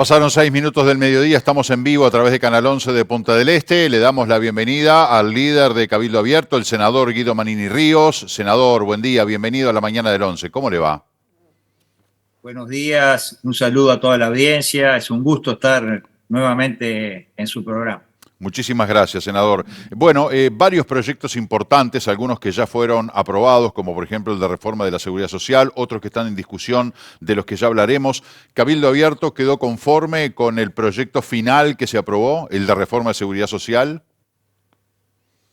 Pasaron 6 minutos del mediodía, estamos en vivo a través de Canal 11 de Punta del Este. Le damos la bienvenida al líder de Cabildo Abierto, el senador Guido Manini Ríos. Senador, buen día, bienvenido a la mañana del 11. ¿Cómo le va? Buenos días, un saludo a toda la audiencia. Es un gusto estar nuevamente en su programa. Muchísimas gracias, senador. Bueno, varios proyectos importantes, algunos que ya fueron aprobados, como por ejemplo el de reforma de la Seguridad Social, otros que están en discusión, de los que ya hablaremos. Cabildo Abierto quedó conforme con el proyecto final que se aprobó, el de reforma de Seguridad Social.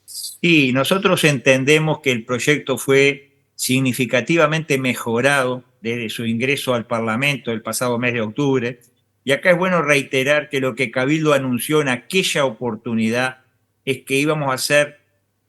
Sí, nosotros entendemos que el proyecto fue significativamente mejorado desde su ingreso al Parlamento el pasado mes de octubre. Y acá es bueno reiterar que lo que Cabildo anunció en aquella oportunidad es que íbamos a hacer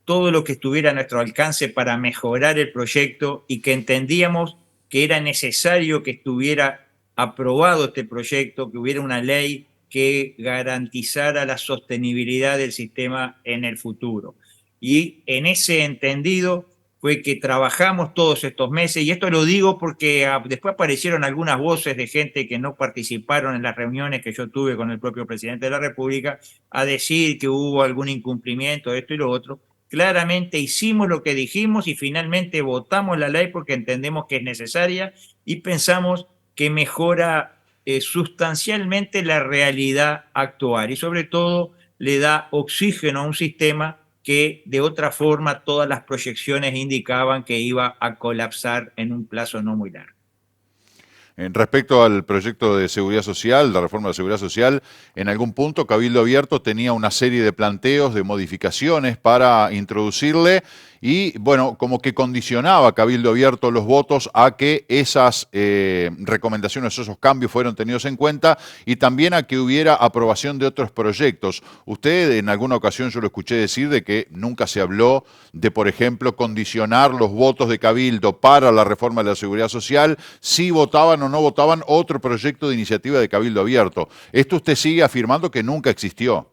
todo lo que estuviera a nuestro alcance para mejorar el proyecto y que entendíamos que era necesario que estuviera aprobado este proyecto, que hubiera una ley que garantizara la sostenibilidad del sistema en el futuro. Y en ese entendido fue que trabajamos todos estos meses, y esto lo digo porque después aparecieron algunas voces de gente que no participaron en las reuniones que yo tuve con el propio presidente de la República, a decir que hubo algún incumplimiento de esto y lo otro. Claramente hicimos lo que dijimos y finalmente votamos la ley porque entendemos que es necesaria y pensamos que mejora sustancialmente la realidad actual y sobre todo le da oxígeno a un sistema que de otra forma todas las proyecciones indicaban que iba a colapsar en un plazo no muy largo. Respecto al proyecto de seguridad social, la reforma de seguridad social, en algún punto Cabildo Abierto tenía una serie de planteos, de modificaciones para introducirle y, bueno, como que condicionaba Cabildo Abierto los votos a que esas recomendaciones, esos cambios fueron tenidos en cuenta y también a que hubiera aprobación de otros proyectos. Usted en alguna ocasión yo lo escuché decir de que nunca se habló de, por ejemplo, condicionar los votos de Cabildo para la reforma de la seguridad social si votaban o no votaban otro proyecto de iniciativa de Cabildo Abierto. Esto usted sigue afirmando que nunca existió.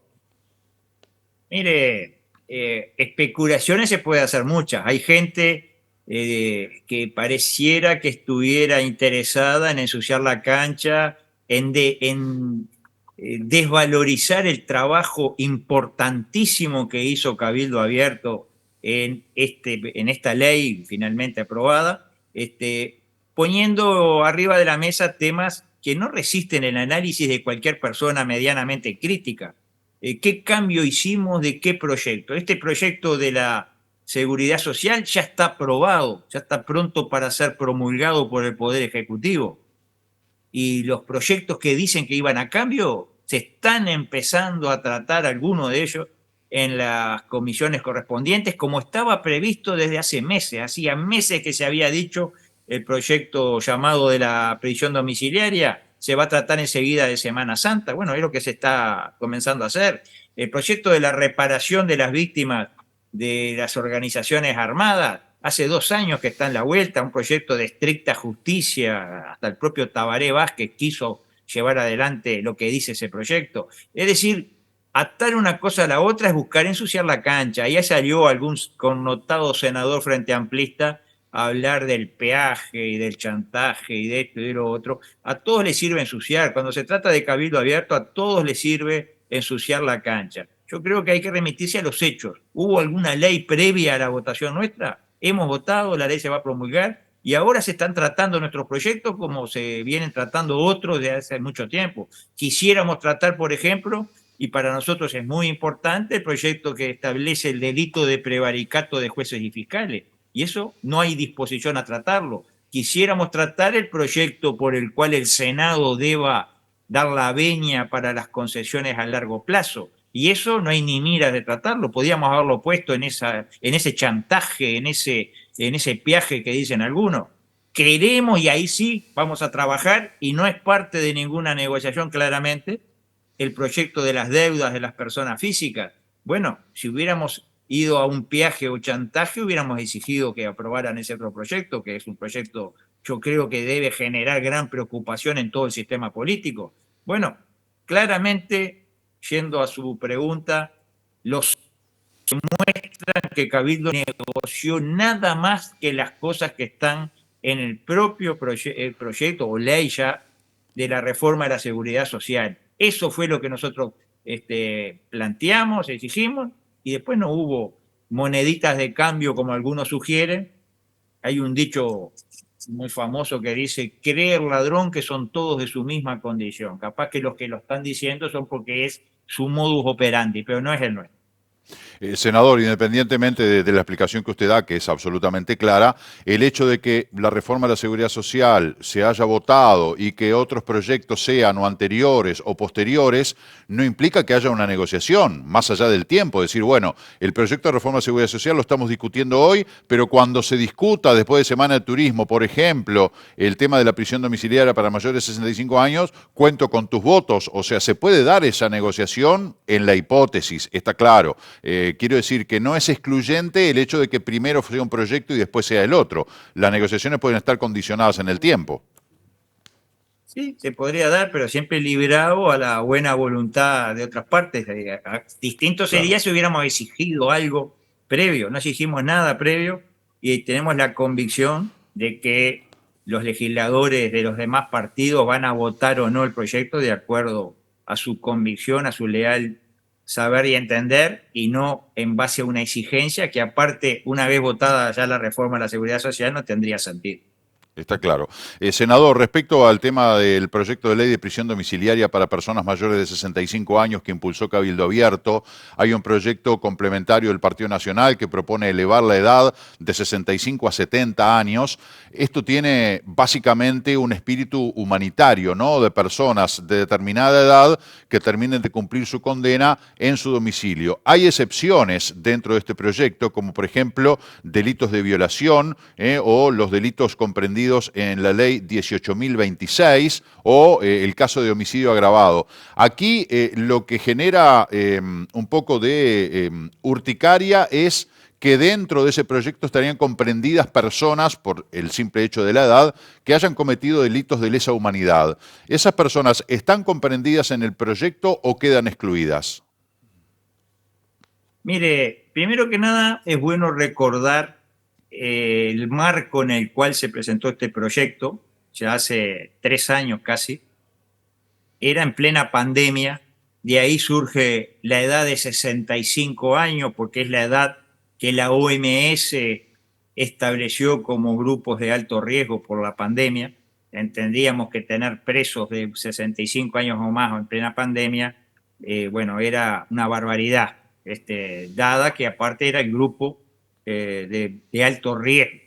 Mire, especulaciones se puede hacer muchas. Hay gente que pareciera que estuviera interesada en ensuciar la cancha, en desvalorizar el trabajo importantísimo que hizo Cabildo Abierto en esta ley finalmente aprobada, poniendo arriba de la mesa temas que no resisten el análisis de cualquier persona medianamente crítica. ¿Qué cambio hicimos de qué proyecto? Este proyecto de la seguridad social ya está aprobado, ya está pronto para ser promulgado por el Poder Ejecutivo. Y los proyectos que dicen que iban a cambio, se están empezando a tratar algunos de ellos en las comisiones correspondientes, como estaba previsto desde hace meses. Hacía meses que se había dicho el proyecto llamado de la prisión domiciliaria se va a tratar enseguida de Semana Santa. Bueno, es lo que se está comenzando a hacer. El proyecto de la reparación de las víctimas de las organizaciones armadas, hace 2 años que está en la vuelta, un proyecto de estricta justicia, hasta el propio Tabaré Vázquez quiso llevar adelante lo que dice ese proyecto. Es decir, atar una cosa a la otra es buscar ensuciar la cancha. Ya salió algún connotado senador frente amplista a hablar del peaje y del chantaje y de esto y de lo otro. A todos les sirve ensuciar. Cuando se trata de Cabildo Abierto, a todos les sirve ensuciar la cancha. Yo creo que hay que remitirse a los hechos. ¿Hubo alguna ley previa a la votación nuestra? Hemos votado, la ley se va a promulgar y ahora se están tratando nuestros proyectos como se vienen tratando otros de hace mucho tiempo. Quisiéramos tratar, por ejemplo, y para nosotros es muy importante, el proyecto que establece el delito de prevaricato de jueces y fiscales. Y eso no hay disposición a tratarlo. Quisiéramos tratar el proyecto por el cual el Senado deba dar la venia para las concesiones a largo plazo. Y eso no hay ni miras de tratarlo. Podíamos haberlo puesto en ese chantaje, en ese peaje que dicen algunos. Queremos, y ahí sí vamos a trabajar, y no es parte de ninguna negociación claramente, el proyecto de las deudas de las personas físicas. Bueno, si hubiéramos ido a un peaje o chantaje, hubiéramos exigido que aprobaran ese otro proyecto, que es un proyecto, yo creo que debe generar gran preocupación en todo el sistema político. Bueno, claramente, yendo a su pregunta, los muestran que Cabildo negoció nada más que las cosas que están en el propio proyecto o ley ya de la reforma de la seguridad social. Eso fue lo que nosotros planteamos, exigimos, y después no hubo moneditas de cambio como algunos sugieren. Hay un dicho muy famoso que dice, cree el ladrón que son todos de su misma condición. Capaz que los que lo están diciendo son porque es su modus operandi, pero no es el nuestro. Senador, independientemente de la explicación que usted da, que es absolutamente clara, el hecho de que la reforma de la seguridad social se haya votado y que otros proyectos sean o anteriores o posteriores, no implica que haya una negociación más allá del tiempo. Decir, bueno, el proyecto de reforma de seguridad social lo estamos discutiendo hoy, pero cuando se discuta después de Semana de Turismo, por ejemplo, el tema de la prisión domiciliaria para mayores de 65 años, cuento con tus votos. O sea, se puede dar esa negociación en la hipótesis, está claro. Quiero decir que no es excluyente el hecho de que primero sea un proyecto y después sea el otro. Las negociaciones pueden estar condicionadas en el tiempo. Sí, se podría dar, pero siempre librado a la buena voluntad de otras partes. Distinto Claro. sería si hubiéramos exigido algo previo. No exigimos nada previo y tenemos la convicción de que los legisladores de los demás partidos van a votar o no el proyecto de acuerdo a su convicción, a su leal saber y entender, y no en base a una exigencia que aparte, una vez votada ya la reforma de la seguridad social, no tendría sentido. Está claro. Senador, respecto al tema del proyecto de ley de prisión domiciliaria para personas mayores de 65 años que impulsó Cabildo Abierto, hay un proyecto complementario del Partido Nacional que propone elevar la edad de 65 a 70 años. Esto tiene básicamente un espíritu humanitario, ¿no? De personas de determinada edad que terminen de cumplir su condena en su domicilio. Hay excepciones dentro de este proyecto, como por ejemplo delitos de violación o los delitos comprendidos en la ley 18.026 o el caso de homicidio agravado. Aquí lo que genera un poco de urticaria es que dentro de ese proyecto estarían comprendidas personas, por el simple hecho de la edad, que hayan cometido delitos de lesa humanidad. ¿Esas personas están comprendidas en el proyecto o quedan excluidas? Mire, primero que nada es bueno recordar el marco en el cual se presentó este proyecto, ya hace 3 años casi, era en plena pandemia, de ahí surge la edad de 65 años, porque es la edad que la OMS estableció como grupos de alto riesgo por la pandemia. Entendíamos que tener presos de 65 años o más en plena pandemia, bueno, era una barbaridad, dada que aparte era el grupo de alto riesgo.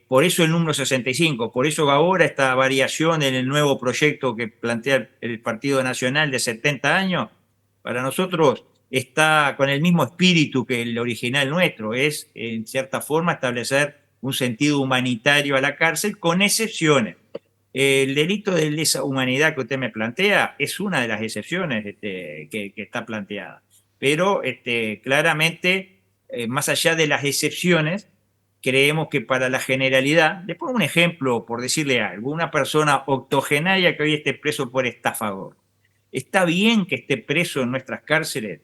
Por eso el número 65, por eso ahora esta variación en el nuevo proyecto que plantea el Partido Nacional de 70 años, para nosotros está con el mismo espíritu que el original nuestro, es en cierta forma establecer un sentido humanitario a la cárcel con excepciones. El delito de lesa humanidad que usted me plantea es una de las excepciones que está planteada, pero claramente, más allá de las excepciones, creemos que para la generalidad, le pongo un ejemplo por decirle algo, una persona octogenaria que hoy esté preso por estafador. ¿Está bien que esté preso en nuestras cárceles?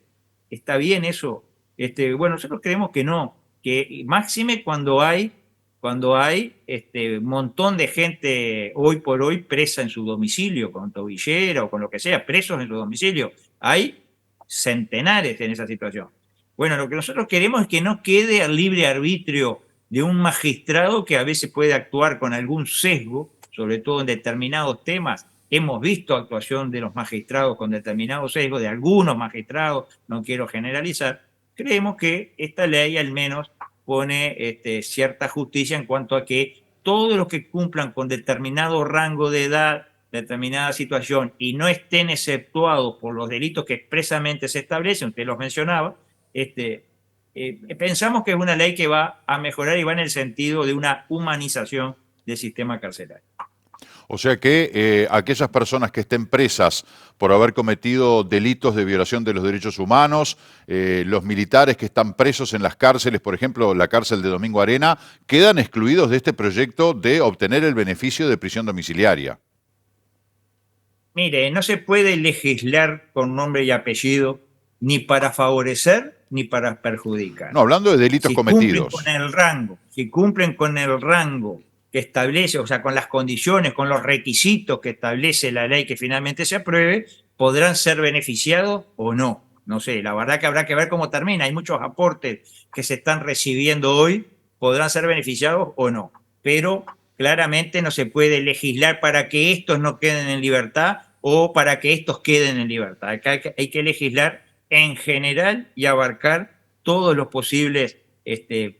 ¿Está bien eso? Bueno, nosotros creemos que no, que máxime cuando hay un montón de gente hoy por hoy presa en su domicilio, con tobillera o con lo que sea, presos en su domicilio. Hay centenares en esa situación. Bueno, lo que nosotros queremos es que no quede al libre arbitrio de un magistrado que a veces puede actuar con algún sesgo, sobre todo en determinados temas. Hemos visto actuación de los magistrados con determinados sesgos, de algunos magistrados, no quiero generalizar. Creemos que esta ley al menos pone cierta justicia en cuanto a que todos los que cumplan con determinado rango de edad, determinada situación y no estén exceptuados por los delitos que expresamente se establecen, usted los mencionaba, pensamos que es una ley que va a mejorar y va en el sentido de una humanización del sistema carcelario. O sea que aquellas personas que estén presas por haber cometido delitos de violación de los derechos humanos, los militares que están presos en las cárceles, por ejemplo, la cárcel de Domingo Arena, quedan excluidos de este proyecto de obtener el beneficio de prisión domiciliaria. Mire, no se puede legislar con nombre y apellido ni para favorecer ni para perjudicar. No, hablando de delitos Si cumplen con cometidos. el rango, si cumplen con el rango que establece, o sea, con las condiciones, con los requisitos que establece la ley que finalmente se apruebe, podrán ser beneficiados o no. No sé, la verdad que habrá que ver cómo termina. Hay muchos aportes que se están recibiendo hoy, podrán ser beneficiados o no. Pero claramente no se puede legislar para que estos no queden en libertad o para que estos queden en libertad. Acá hay que legislar en general y abarcar todos los posibles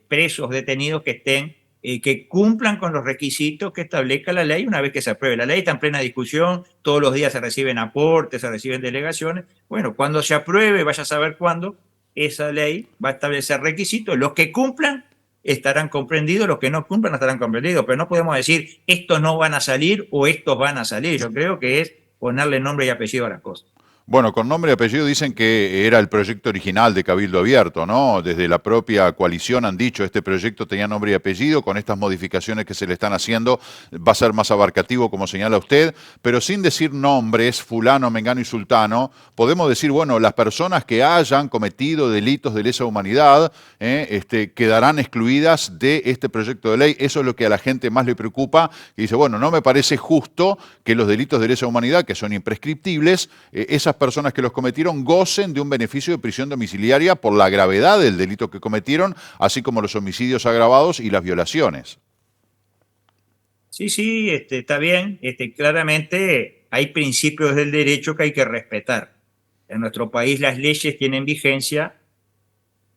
presos detenidos que estén, que cumplan con los requisitos que establezca la ley una vez que se apruebe. La ley está en plena discusión, todos los días se reciben aportes, se reciben delegaciones. Bueno, cuando se apruebe, vaya a saber cuándo, esa ley va a establecer requisitos. Los que cumplan estarán comprendidos, los que no cumplan estarán comprendidos, pero no podemos decir estos no van a salir o estos van a salir. Yo creo que es ponerle nombre y apellido a las cosas. Bueno, con nombre y apellido dicen que era el proyecto original de Cabildo Abierto, ¿no? Desde la propia coalición han dicho, este proyecto tenía nombre y apellido, con estas modificaciones que se le están haciendo va a ser más abarcativo, como señala usted, pero sin decir nombres, fulano, mengano y sultano, podemos decir, bueno, las personas que hayan cometido delitos de lesa humanidad quedarán excluidas de este proyecto de ley. Eso es lo que a la gente más le preocupa, que dice, bueno, no me parece justo que los delitos de lesa humanidad, que son imprescriptibles, esas personas que los cometieron gocen de un beneficio de prisión domiciliaria por la gravedad del delito que cometieron, así como los homicidios agravados y las violaciones. Sí, sí, está bien. Claramente hay principios del derecho que hay que respetar. En nuestro país las leyes tienen vigencia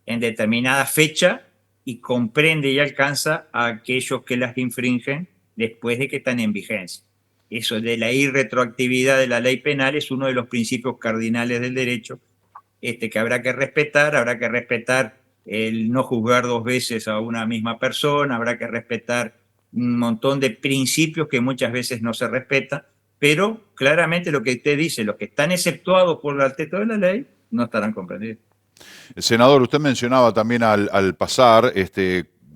en determinada fecha y comprende y alcanza a aquellos que las infringen después de que están en vigencia. Eso de la irretroactividad de la ley penal es uno de los principios cardinales del derecho, que habrá que respetar el no juzgar dos veces a una misma persona, habrá que respetar un montón de principios que muchas veces no se respetan, pero claramente lo que usted dice, los que están exceptuados por el texto de la ley, no estarán comprendidos. Senador, usted mencionaba también al pasar,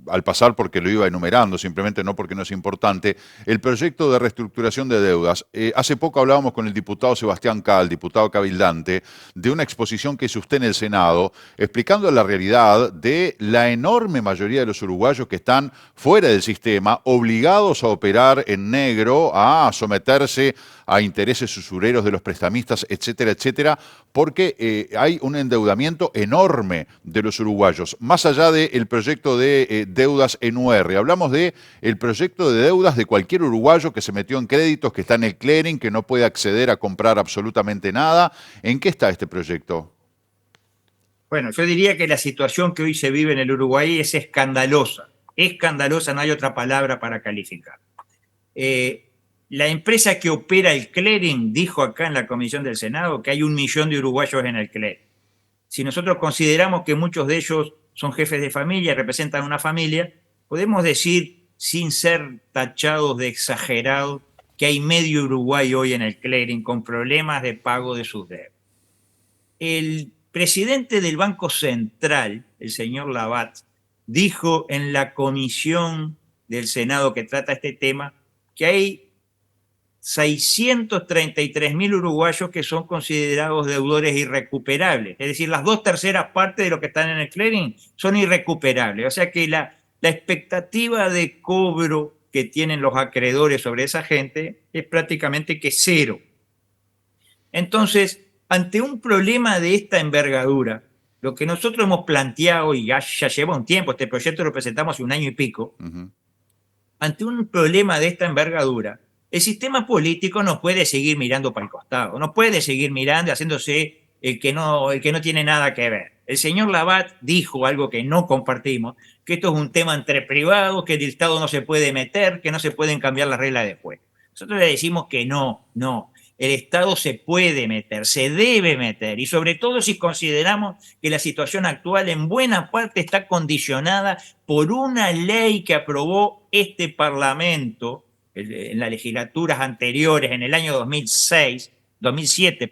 al pasar porque lo iba enumerando, simplemente no porque no es importante, el proyecto de reestructuración de deudas. Hace poco hablábamos con el diputado Sebastián Cal, diputado cabildante, de una exposición que hizo usted en el Senado, explicando la realidad de la enorme mayoría de los uruguayos que están fuera del sistema, obligados a operar en negro, a someterse a intereses usureros de los prestamistas, etcétera, etcétera, porque hay un endeudamiento enorme de los uruguayos, más allá del proyecto de deudas en UR. Hablamos de el proyecto de deudas de cualquier uruguayo que se metió en créditos, que está en el clearing, que no puede acceder a comprar absolutamente nada. ¿En qué está este proyecto? Bueno, yo diría que la situación que hoy se vive en el Uruguay es escandalosa. Escandalosa, no hay otra palabra para calificar. La empresa que opera el clearing dijo acá en la Comisión del Senado que hay 1 millón de uruguayos en el clearing. Si nosotros consideramos que muchos de ellos son jefes de familia, representan una familia, podemos decir, sin ser tachados de exagerados, que hay medio Uruguay hoy en el clearing con problemas de pago de sus deudas. El presidente del Banco Central, el señor Labat, dijo en la comisión del Senado que trata este tema que hay 633.000 uruguayos que son considerados deudores irrecuperables. Es decir, las 2/3 partes de los que están en el clearing son irrecuperables. O sea que la expectativa de cobro que tienen los acreedores sobre esa gente es prácticamente que cero. Entonces, ante un problema de esta envergadura, lo que nosotros hemos planteado, y ya lleva un tiempo, este proyecto lo presentamos hace 1 año y pico, ante un problema de esta envergadura, el sistema político no puede seguir mirando para el costado, no puede seguir mirando y haciéndose el que no tiene nada que ver. El señor Labat dijo algo que no compartimos, que esto es un tema entre privados, que el Estado no se puede meter, que no se pueden cambiar las reglas de juego. Nosotros le decimos que no. El Estado se puede meter, se debe meter, y sobre todo si consideramos que la situación actual en buena parte está condicionada por una ley que aprobó este Parlamento en las legislaturas anteriores, en el año 2007,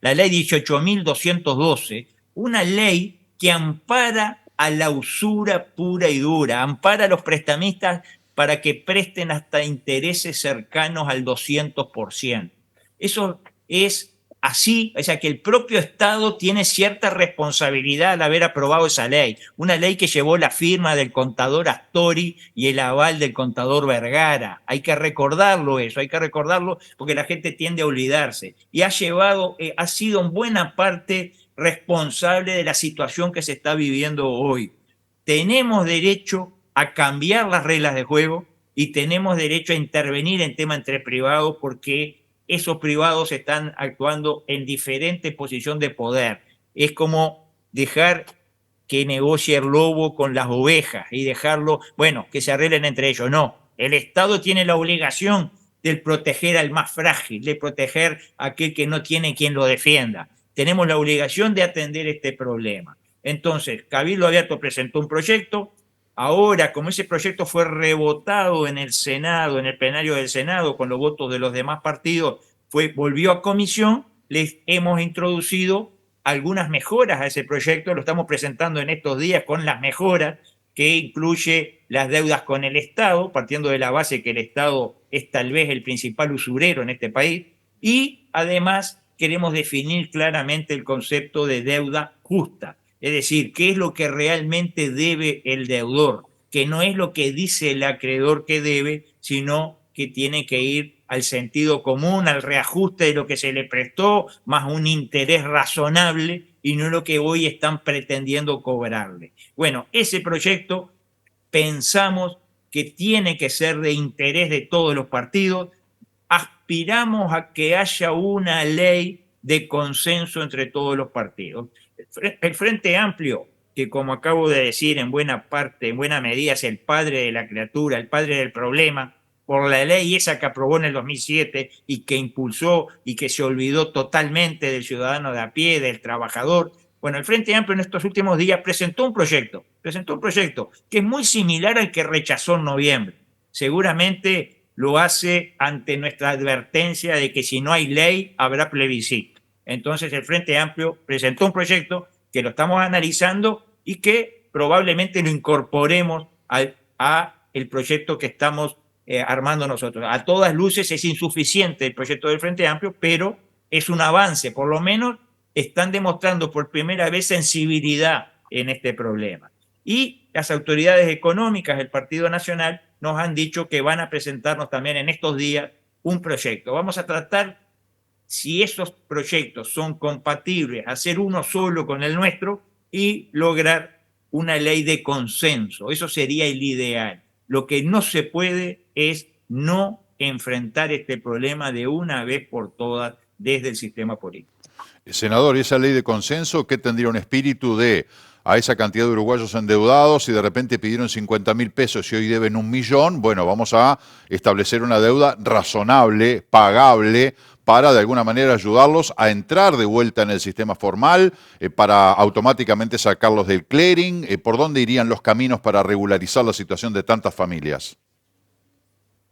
la ley 18.212, una ley que ampara a la usura pura y dura, ampara a los prestamistas para que presten hasta intereses cercanos al 200%. Eso es así, o sea que el propio Estado tiene cierta responsabilidad al haber aprobado esa ley, una ley que llevó la firma del contador Astori y el aval del contador Vergara. Hay que recordarlo eso, hay que recordarlo porque la gente tiende a olvidarse. Y ha sido en buena parte responsable de la situación que se está viviendo hoy. Tenemos derecho a cambiar las reglas de juego y tenemos derecho a intervenir en temas entre privados porque esos privados están actuando en diferente posición de poder. Es como dejar que negocie el lobo con las ovejas y dejarlo, bueno, que se arreglen entre ellos. No, el Estado tiene la obligación de proteger al más frágil, de proteger a aquel que no tiene quien lo defienda. Tenemos la obligación de atender este problema. Entonces, Cabildo Abierto presentó un proyecto. Ahora, como ese proyecto fue rebotado en el Senado, en el plenario del Senado, con los votos de los demás partidos, volvió a comisión, les hemos introducido algunas mejoras a ese proyecto, lo estamos presentando en estos días con las mejoras que incluye las deudas con el Estado, partiendo de la base que el Estado es tal vez el principal usurero en este país, y además queremos definir claramente el concepto de deuda justa. Es decir, qué es lo que realmente debe el deudor, que no es lo que dice el acreedor que debe, sino que tiene que ir al sentido común, al reajuste de lo que se le prestó, más un interés razonable y no lo que hoy están pretendiendo cobrarle. Bueno, ese proyecto pensamos que tiene que ser de interés de todos los partidos. Aspiramos a que haya una ley de consenso entre todos los partidos. El Frente Amplio, que como acabo de decir, en buena parte, en buena medida es el padre de la criatura, el padre del problema, por la ley esa que aprobó en el 2007 y que impulsó y que se olvidó totalmente del ciudadano de a pie, del trabajador. Bueno, el Frente Amplio en estos últimos días presentó un proyecto que es muy similar al que rechazó en noviembre. Seguramente lo hace ante nuestra advertencia de que si no hay ley habrá plebiscito. Entonces el Frente Amplio presentó un proyecto que lo estamos analizando y que probablemente lo incorporemos a el proyecto que estamos armando nosotros. A todas luces es insuficiente el proyecto del Frente Amplio, pero es un avance, por lo menos están demostrando por primera vez sensibilidad en este problema. Y las autoridades económicas del Partido Nacional nos han dicho que van a presentarnos también en estos días un proyecto. Vamos a tratar, si esos proyectos son compatibles, hacer uno solo con el nuestro y lograr una ley de consenso. Eso sería el ideal. Lo que no se puede es no enfrentar este problema de una vez por todas desde el sistema político. Senador, ¿y esa ley de consenso qué tendría un espíritu de a esa cantidad de uruguayos endeudados y de repente pidieron 50.000 pesos y hoy deben 1.000.000? Bueno, vamos a establecer una deuda razonable, pagable, para de alguna manera ayudarlos a entrar de vuelta en el sistema formal, para automáticamente sacarlos del clearing. ¿Por dónde irían los caminos para regularizar la situación de tantas familias?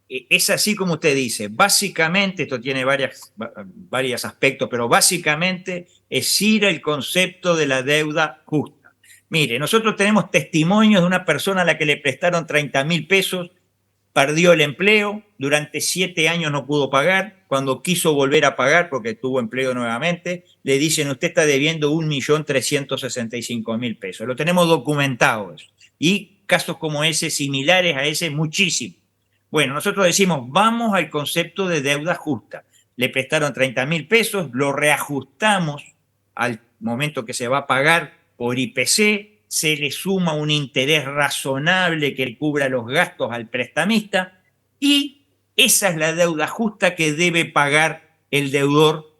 Es así como usted dice. Básicamente, esto tiene varios aspectos, pero básicamente es ir al concepto de la deuda justa. Mire, nosotros tenemos testimonios de una persona a la que le prestaron 30.000 pesos, perdió el empleo, durante 7 años no pudo pagar, cuando quiso volver a pagar porque tuvo empleo nuevamente, le dicen usted está debiendo 1.365.000 pesos. Lo tenemos documentado eso. Y casos como ese, similares a ese, muchísimos. Bueno, nosotros decimos, vamos al concepto de deuda justa. Le prestaron 30.000 pesos, lo reajustamos al momento que se va a pagar por IPC, se le suma un interés razonable que cubra los gastos al prestamista y esa es la deuda justa que debe pagar el deudor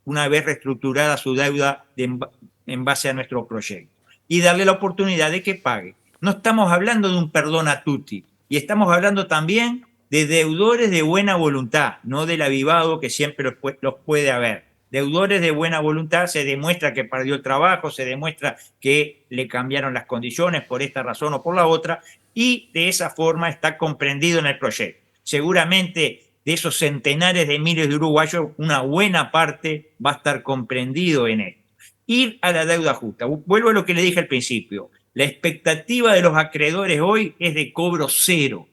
una vez reestructurada su deuda en base a nuestro proyecto y darle la oportunidad de que pague. No estamos hablando de un perdón a tutti y estamos hablando también de deudores de buena voluntad, no del avivado que siempre los puede haber. Deudores de buena voluntad, se demuestra que perdió el trabajo, se demuestra que le cambiaron las condiciones por esta razón o por la otra, y de esa forma está comprendido en el proyecto. Seguramente de esos centenares de miles de uruguayos, una buena parte va a estar comprendido en esto. Ir a la deuda justa. Vuelvo a lo que le dije al principio. La expectativa de los acreedores hoy es de cobro cero.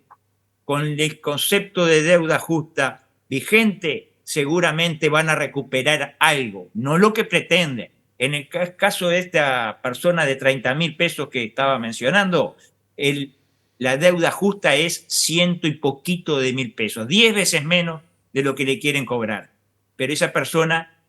Con el concepto de deuda justa vigente, seguramente van a recuperar algo, no lo que pretenden. En el caso de esta persona de 30.000 pesos que estaba mencionando, la deuda justa es 100 y poquito de 1.000 pesos, 10 veces menos de lo que le quieren cobrar. Pero esa persona,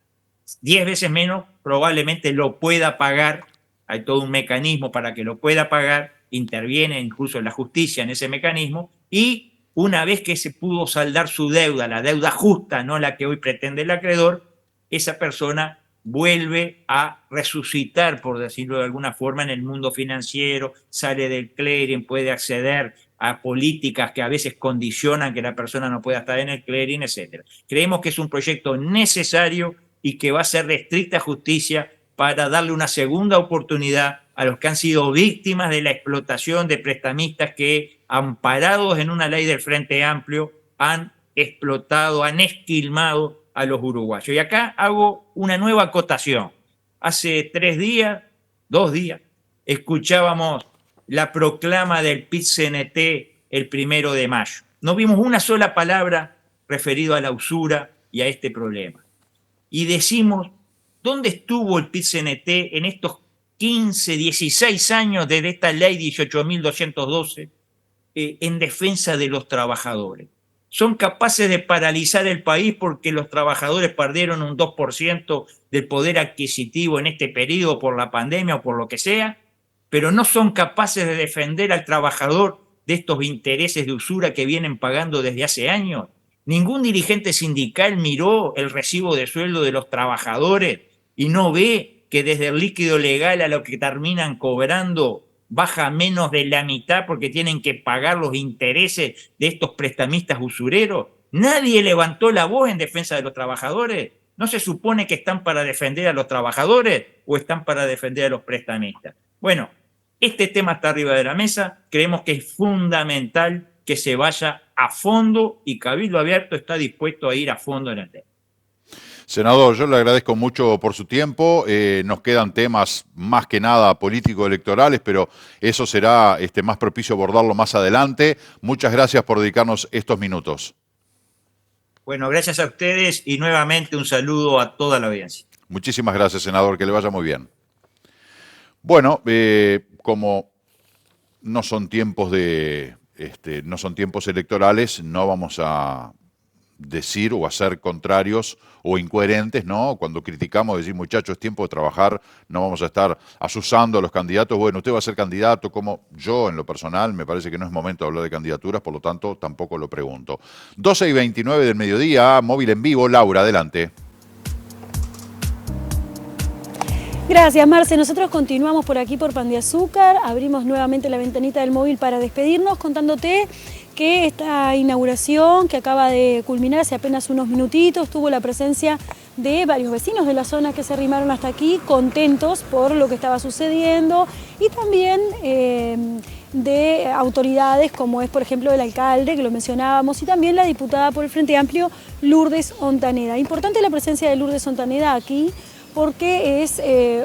10 veces menos, probablemente lo pueda pagar. Hay todo un mecanismo para que lo pueda pagar, interviene incluso la justicia en ese mecanismo, y una vez que se pudo saldar su deuda, la deuda justa, no la que hoy pretende el acreedor, esa persona vuelve a resucitar, por decirlo de alguna forma, en el mundo financiero, sale del clearing, puede acceder a políticas que a veces condicionan que la persona no pueda estar en el clearing, etc. Creemos que es un proyecto necesario y que va a ser de estricta justicia para darle una segunda oportunidad a los que han sido víctimas de la explotación de prestamistas que, amparados en una ley del Frente Amplio, han explotado, han esquilmado a los uruguayos. Y acá hago una nueva acotación. Hace 2 días, escuchábamos la proclama del PIT-CNT el 1 de mayo. No vimos una sola palabra referido a la usura y a este problema. Y decimos, ¿dónde estuvo el PIT-CNT en estos 15, 16 años desde esta ley 18.212 en defensa de los trabajadores? Son capaces de paralizar el país porque los trabajadores perdieron un 2% del poder adquisitivo en este periodo por la pandemia o por lo que sea, pero no son capaces de defender al trabajador de estos intereses de usura que vienen pagando desde hace años. Ningún dirigente sindical miró el recibo de sueldo de los trabajadores y no ve que desde el líquido legal a lo que terminan cobrando baja menos de la mitad porque tienen que pagar los intereses de estos prestamistas usureros. Nadie levantó la voz en defensa de los trabajadores. ¿No se supone que están para defender a los trabajadores o están para defender a los prestamistas? Bueno, este tema está arriba de la mesa. Creemos que es fundamental que se vaya a fondo y Cabildo Abierto está dispuesto a ir a fondo en el tema. Senador, yo le agradezco mucho por su tiempo. Nos quedan temas más que nada político-electorales, pero eso será más propicio abordarlo más adelante. Muchas gracias por dedicarnos estos minutos. Bueno, gracias a ustedes y nuevamente un saludo a toda la audiencia. Muchísimas gracias, senador, que le vaya muy bien. Bueno, como no son tiempos no son tiempos electorales, no vamos a decir o a ser contrarios o incoherentes, ¿no? Cuando criticamos, decir, muchachos, es tiempo de trabajar, no vamos a estar asusando a los candidatos. Bueno, usted va a ser candidato, como yo en lo personal, me parece que no es momento de hablar de candidaturas, por lo tanto, tampoco lo pregunto. 12:29 del mediodía, móvil en vivo. Laura, adelante. Gracias, Marce. Nosotros continuamos por aquí por Pan de Azúcar. Abrimos nuevamente la ventanita del móvil para despedirnos contándote que esta inauguración que acaba de culminar hace apenas unos minutitos tuvo la presencia de varios vecinos de la zona que se arrimaron hasta aquí contentos por lo que estaba sucediendo y también de autoridades como es por ejemplo el alcalde que lo mencionábamos y también la diputada por el Frente Amplio Lourdes Ontaneda. Importante la presencia de Lourdes Ontaneda aquí porque es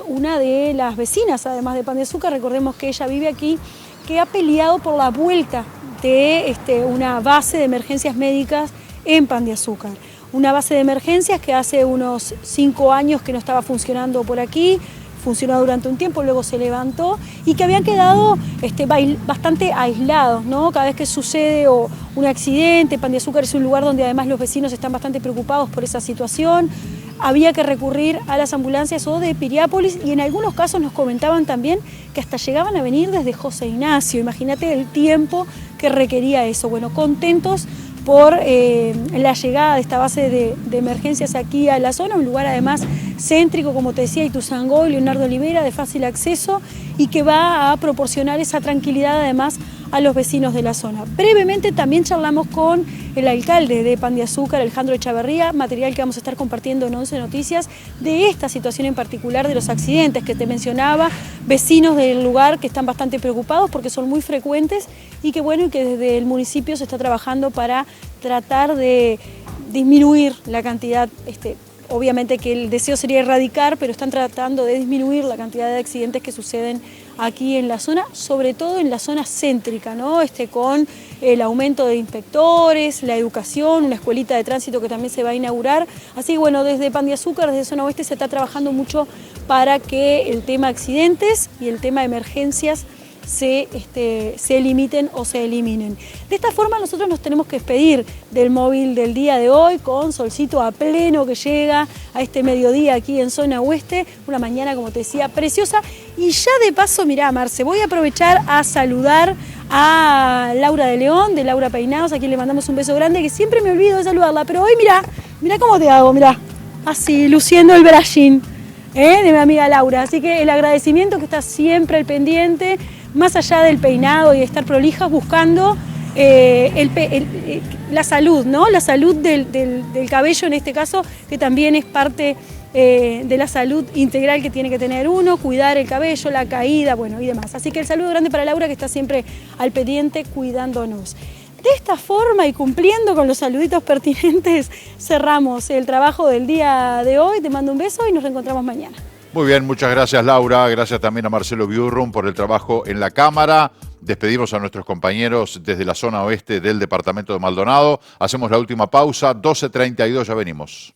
una de las vecinas, además de Pan de Azúcar, recordemos que ella vive aquí, que ha peleado por la vuelta de una base de emergencias médicas en Pan de Azúcar. Una base de emergencias que hace unos 5 años que no estaba funcionando por aquí, funcionó durante un tiempo, luego se levantó y que habían quedado bastante aislados, ¿no? Cada vez que sucede un accidente, Pan de Azúcar es un lugar donde además los vecinos están bastante preocupados por esa situación. Había que recurrir a las ambulancias o de Piriápolis y en algunos casos nos comentaban también que hasta llegaban a venir desde José Ignacio. Imagínate el tiempo que requería eso. Bueno, contentos por la llegada de esta base de emergencias aquí a la zona, un lugar además céntrico, como te decía, Ituzaingó y Leonardo Olivera, de fácil acceso y que va a proporcionar esa tranquilidad además a los vecinos de la zona. Brevemente también charlamos con el alcalde de Pan de Azúcar, Alejandro Echavarría, material que vamos a estar compartiendo en 11 Noticias, de esta situación en particular de los accidentes que te mencionaba, vecinos del lugar que están bastante preocupados porque son muy frecuentes y que bueno, y que desde el municipio se está trabajando para tratar de disminuir la cantidad obviamente que el deseo sería erradicar, pero están tratando de disminuir la cantidad de accidentes que suceden aquí en la zona, sobre todo en la zona céntrica, ¿no? Con el aumento de inspectores, la educación, una escuelita de tránsito que también se va a inaugurar. Así que bueno, desde Pan de Azúcar, desde Zona Oeste, se está trabajando mucho para que el tema accidentes y el tema de emergencias se limiten o se eliminen. De esta forma nosotros nos tenemos que despedir del móvil del día de hoy, con solcito a pleno que llega a este mediodía aquí en Zona Oeste, una mañana, como te decía, preciosa. Y ya de paso, mirá, Marce, voy a aprovechar a saludar a Laura de León, de Laura Peinados, a quien le mandamos un beso grande, que siempre me olvido de saludarla, pero hoy mirá cómo te hago, mirá, así, luciendo el brashing de mi amiga Laura. Así que el agradecimiento, que está siempre al pendiente, más allá del peinado y de estar prolijas, buscando la salud, ¿no? La salud del cabello en este caso, que también es parte de la salud integral que tiene que tener uno, cuidar el cabello, la caída, bueno, y demás. Así que el saludo grande para Laura, que está siempre al pendiente cuidándonos. De esta forma y cumpliendo con los saluditos pertinentes, cerramos el trabajo del día de hoy. Te mando un beso y nos reencontramos mañana. Muy bien, muchas gracias, Laura. Gracias también a Marcelo Biurrum por el trabajo en la Cámara. Despedimos a nuestros compañeros desde la zona oeste del departamento de Maldonado. Hacemos la última pausa, 12:32, ya venimos.